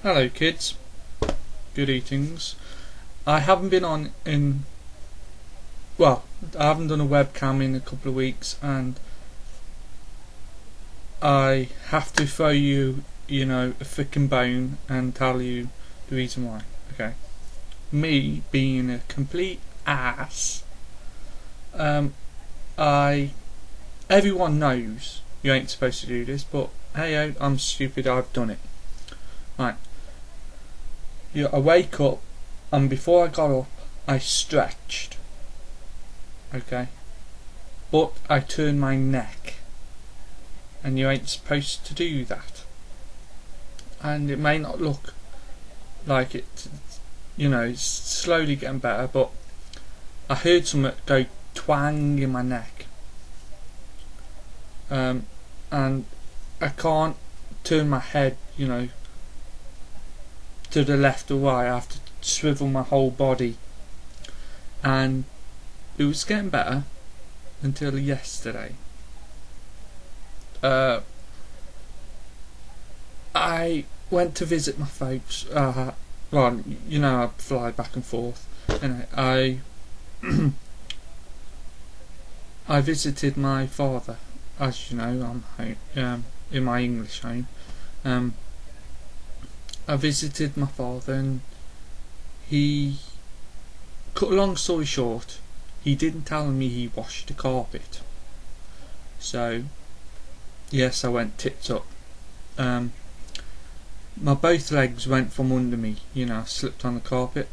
Hello kids, good eatings. I haven't been on I haven't done a webcam in a couple of weeks, and I have to throw you, a freaking bone and tell you the reason why. Okay, me being a complete ass. Everyone knows you ain't supposed to do this, but hey, I'm stupid. I've done it. Right. I wake up, and before I got up, I stretched. Okay, but I turned my neck, and you ain't supposed to do that. And it may not look like it, it's slowly getting better, but I heard something go twang in my neck, and I can't turn my head, to the left or right. I have to swivel my whole body, and it was getting better until yesterday. I went to visit my folks. I fly back and forth, and I visited my father. As you know, I'm home, in my English home. I visited my father, and cut a long story short, he didn't tell me he washed the carpet. So yes, I went tits up. My both legs went from under me, I slipped on the carpet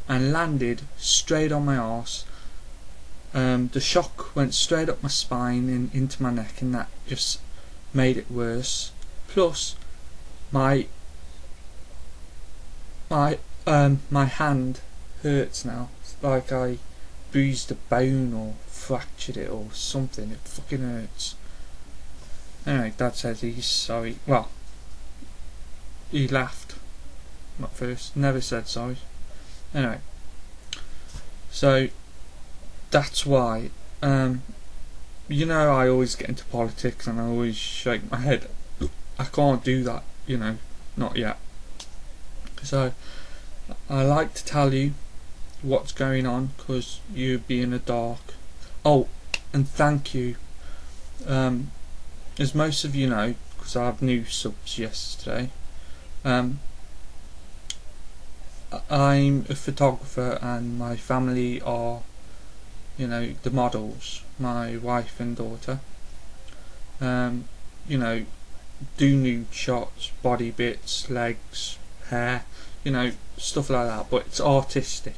and landed straight on my arse. The shock went straight up my spine and into my neck, and that just made it worse. Plus my hand hurts now. It's like I bruised a bone or fractured it or something. It fucking hurts. Anyway, Dad says he's sorry. Well, he laughed at first, never said sorry. Anyway, so that's why. I always get into politics and I always shake my head. I can't do that, not yet. So I like to tell you what's going on, because you'd be in the dark. Oh, and thank you. As most of you know, because I have new subs yesterday, I'm a photographer, and my family are, the models, my wife and daughter. Do nude shots, body bits, legs, hair, stuff like that, but it's artistic.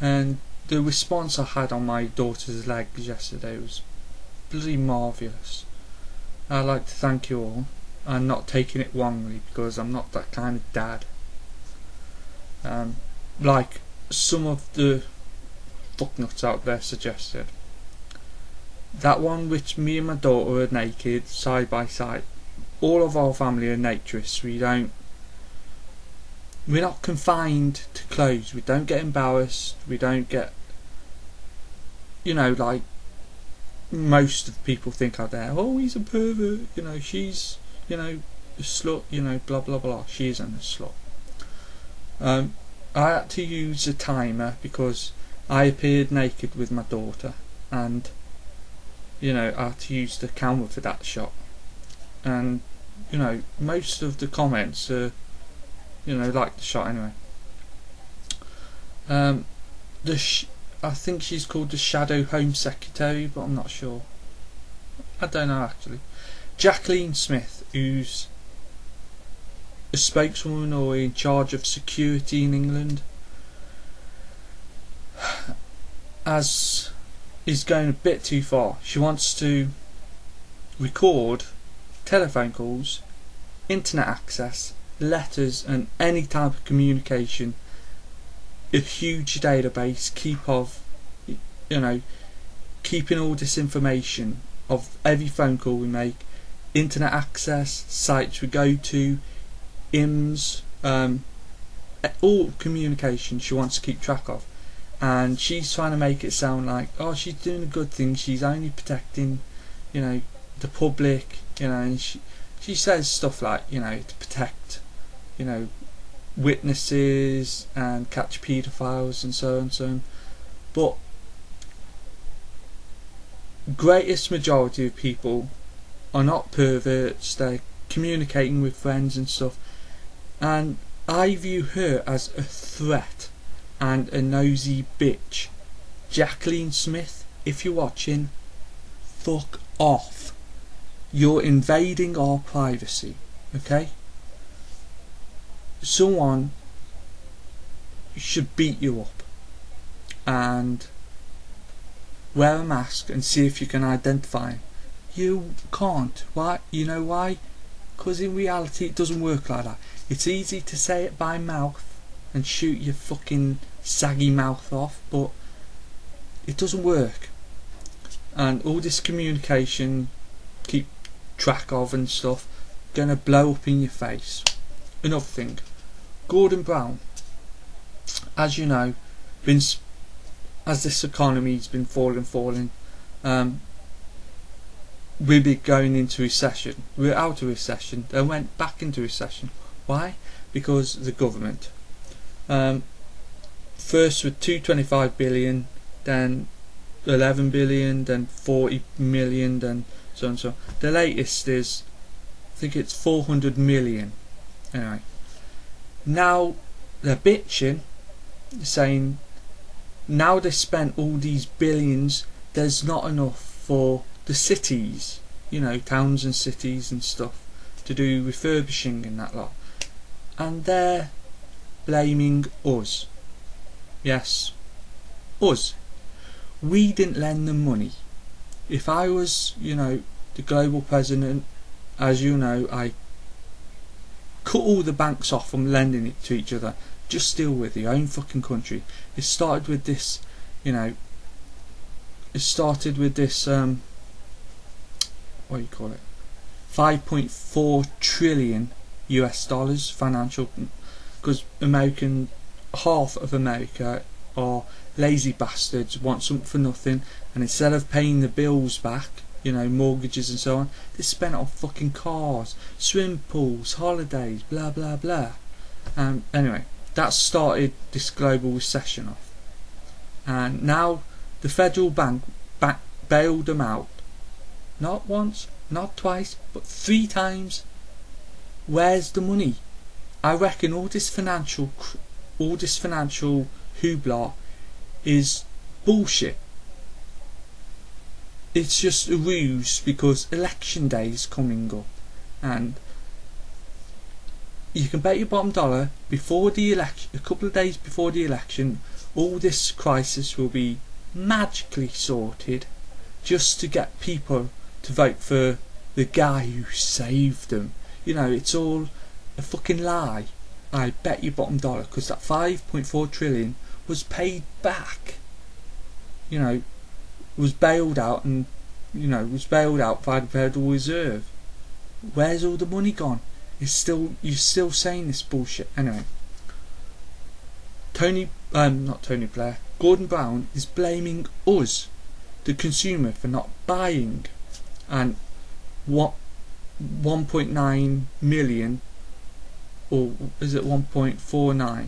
And the response I had on my daughter's legs yesterday was bloody marvellous. I'd like to thank you all. I'm not taking it wrongly, because I'm not that kind of dad. Like some of the fucknuts out there suggested. That one which me and my daughter are naked, side by side. All of our family are naturists. We're not confined to clothes. We don't get embarrassed. We don't get, like most of the people think out there. Oh, he's a pervert. She's, a slut. Blah blah blah. She isn't a slut. I had to use a timer because I appeared naked with my daughter, and I had to use the camera for that shot. And most of the comments are, like the shot anyway. I think she's called the Shadow Home Secretary, but I'm not sure. I don't know actually. Jacqueline Smith, who's a spokeswoman or in charge of security in England, is going a bit too far. She wants to record telephone calls, internet access, letters, and any type of communication. A huge database keeping all this information of every phone call we make, internet access, sites we go to, IMS, all communication she wants to keep track of. And she's trying to make it sound like, oh, she's doing a good thing, she's only protecting, the public, and she says stuff like, to protect you know, witnesses and catch paedophiles and so on and so on. But greatest majority of people are not perverts. They're communicating with friends and stuff, and I view her as a threat and a nosy bitch. Jacqueline Smith, if you're watching, fuck off. You're invading our privacy, okay? Someone should beat you up and wear a mask and see if you can identify him. You can't. Why? You know why? Because in reality it doesn't work like that. It's easy to say it by mouth and shoot your fucking saggy mouth off, but it doesn't work. And all this communication, keep track of and stuff, gonna blow up in your face. Another thing, Gordon Brown, as you know, as this economy's been falling, we'll be going into recession. We're out of recession, then went back into recession. Why? Because the government. First with 225 billion, then 11 billion, then 40 million, then so and so. The latest is, I think it's 400 million. Anyway, now they're bitching, saying now they spent all these billions, there's not enough for the cities, you know, towns and cities and stuff, to do refurbishing and that lot. And they're blaming us. Yes, us. We didn't lend them money. If I was, you know, the global president, as you know, I cut all the banks off from lending it to each other. Just deal with your own fucking country. It started with this, you know, it started with this, what do you call it, 5.4 trillion US dollars financial, because half of America are lazy bastards, want something for nothing, and instead of paying the bills back, you know, mortgages and so on, they spent on fucking cars, swim pools, holidays, blah blah blah. Anyway, that started this global recession off, and now the federal bank bailed them out, not once, not twice, but 3 times. Where's the money? I reckon all this financial hoopla is bullshit. It's just a ruse because election day is coming up, and you can bet your bottom dollar before the election, a couple of days before the election, all this crisis will be magically sorted, just to get people to vote for the guy who saved them. You know, it's all a fucking lie. I bet your bottom dollar, because that 5.4 trillion was paid back. You know, was bailed out, and you know, was bailed out by the Federal Reserve. Where's all the money gone? You're still saying this bullshit. Anyway, not Tony Blair, Gordon Brown is blaming us, the consumer, for not buying, and what 1.9 million, or is it 1.49?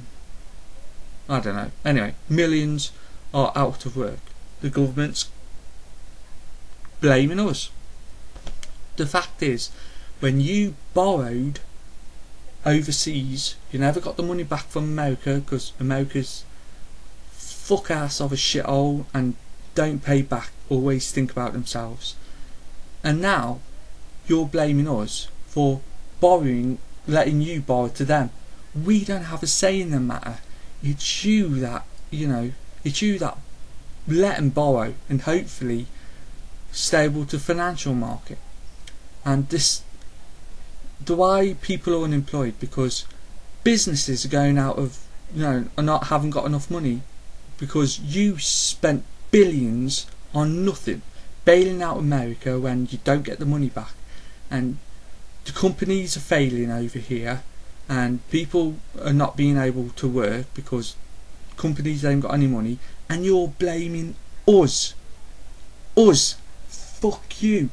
I don't know. Anyway, millions are out of work. The government's blaming us. The fact is, when you borrowed overseas, you never got the money back from America, because America's fuck ass of a shithole and don't pay back, always think about themselves. And now you're blaming us for borrowing, letting you borrow to them. We don't have a say in the matter. It's you that, you know, it's you that let them borrow and hopefully stable to financial market. And this, the why people are unemployed, because businesses are going out of, you know, are haven't got enough money, because you spent billions on nothing, bailing out America when you don't get the money back, and the companies are failing over here, and people are not being able to work because companies haven't got any money, and you're blaming us. Fuck you.